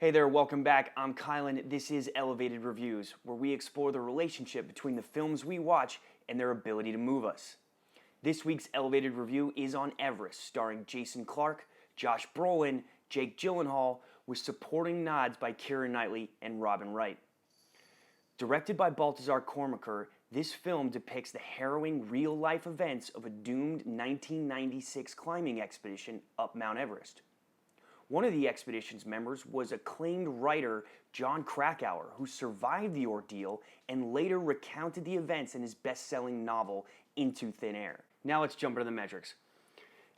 Hey there, welcome back. I'm Kylan. This is Elevated Reviews, where we explore the relationship between the films we watch and their ability to move us. This week's Elevated Review is on Everest, starring Jason Clarke, Josh Brolin, Jake Gyllenhaal, with supporting nods by Keira Knightley and Robin Wright. Directed by Baltasar Kormakur, this film depicts the harrowing real-life events of a doomed 1996 climbing expedition up Mount Everest. One of the expedition's members was acclaimed writer Jon Krakauer, who survived the ordeal and later recounted the events in his best-selling novel, Into Thin Air. Now let's jump into the metrics.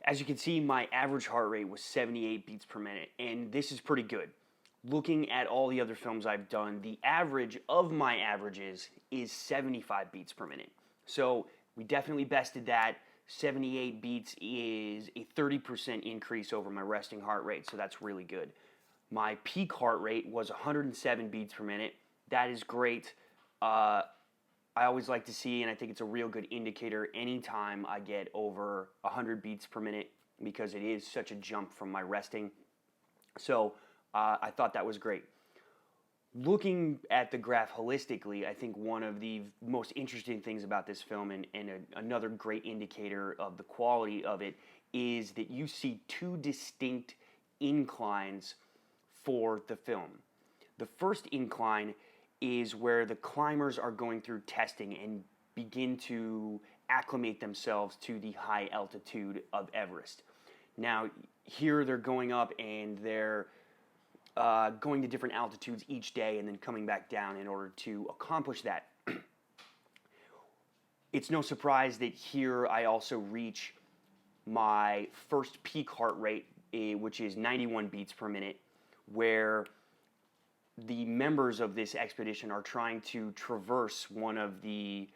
As you can see, my average heart rate was 78 beats per minute, and this is pretty good. Looking at all the other films I've done, the average of my averages is 75 beats per minute. So we definitely bested that. 78 beats is a 30% increase over my resting heart rate, so that's really good. My peak heart rate was 107 beats per minute. That is great. I always like to see, and I think it's a real good indicator anytime I get over 100 beats per minute because it is such a jump from my resting. So I thought that was great. Looking at the graph holistically, I think one of the most interesting things about this film and another great indicator of the quality of it is that you see two distinct inclines for the film. The first incline is where the climbers are going through testing and begin to acclimate themselves to the high altitude of Everest. Now, here they're going up and they're going to different altitudes each day and then coming back down in order to accomplish that. It's no surprise that here I also reach my first peak heart rate, which is 91 beats per minute, where the members of this expedition are trying to traverse one of the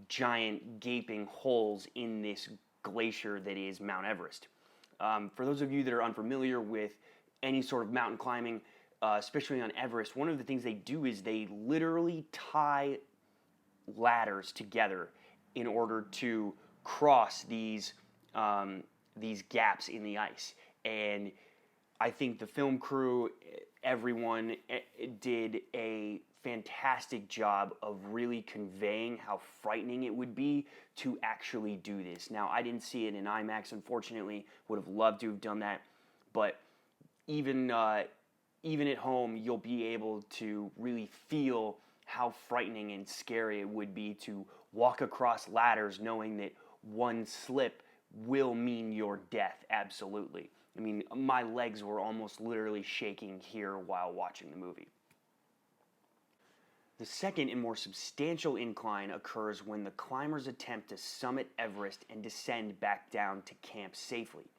giant gaping holes in this glacier that is Mount Everest. For those of you that are unfamiliar with any sort of mountain climbing, especially on Everest, one of the things they do is they literally tie ladders together in order to cross these gaps in the ice. And I think the film crew, everyone did a fantastic job of really conveying how frightening it would be to actually do this. Now, I didn't see it in IMAX, unfortunately. Would have loved to have done that, but even at home, you'll be able to really feel how frightening and scary it would be to walk across ladders knowing that one slip will mean your death, absolutely. I mean, my legs were almost literally shaking here while watching the movie. The second and more substantial incline occurs when the climbers attempt to summit Everest and descend back down to camp safely.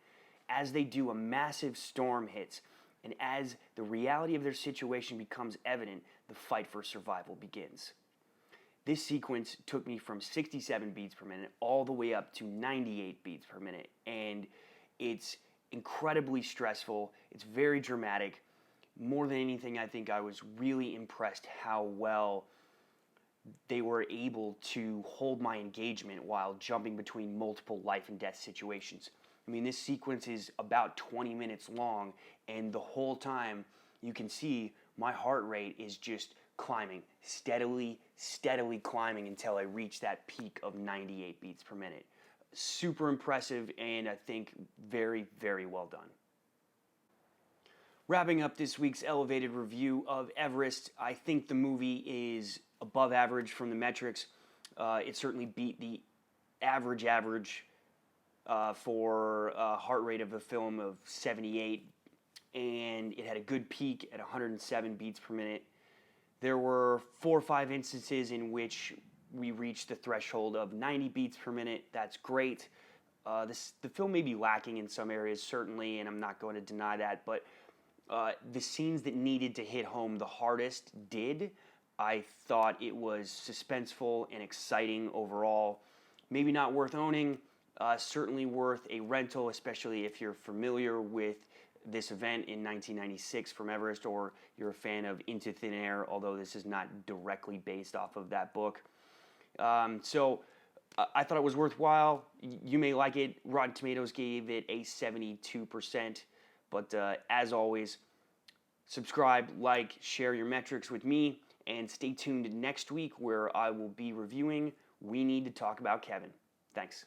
As they do, a massive storm hits, and as the reality of their situation becomes evident, the fight for survival begins. This sequence took me from 67 beats per minute all the way up to 98 beats per minute, and it's incredibly stressful. It's very dramatic. More than anything, I think I was really impressed how well they were able to hold my engagement while jumping between multiple life and death situations. I mean, this sequence is about 20 minutes long, and the whole time you can see my heart rate is just climbing, steadily climbing until I reach that peak of 98 beats per minute. Super impressive, and I think very, very well done. Wrapping up this week's elevated review of Everest, I think the movie is above average from the metrics. It certainly beat the average for heart rate of the film of 78, and it had a good peak at 107 beats per minute. There were 4 or 5 instances in which we reached the threshold of 90 beats per minute. That's great. The film may be lacking in some areas, certainly, and I'm not going to deny that, but the scenes that needed to hit home the hardest did. I thought it was suspenseful and exciting overall. Maybe not worth owning, certainly worth a rental, especially if you're familiar with this event in 1996 from Everest, or you're a fan of Into Thin Air, although this is not directly based off of that book. So I thought it was worthwhile. You may like it. Rotten Tomatoes gave it a 72%. But as always, Subscribe, like, share your metrics with me, and stay tuned next week where I will be reviewing We Need to Talk About Kevin. Thanks.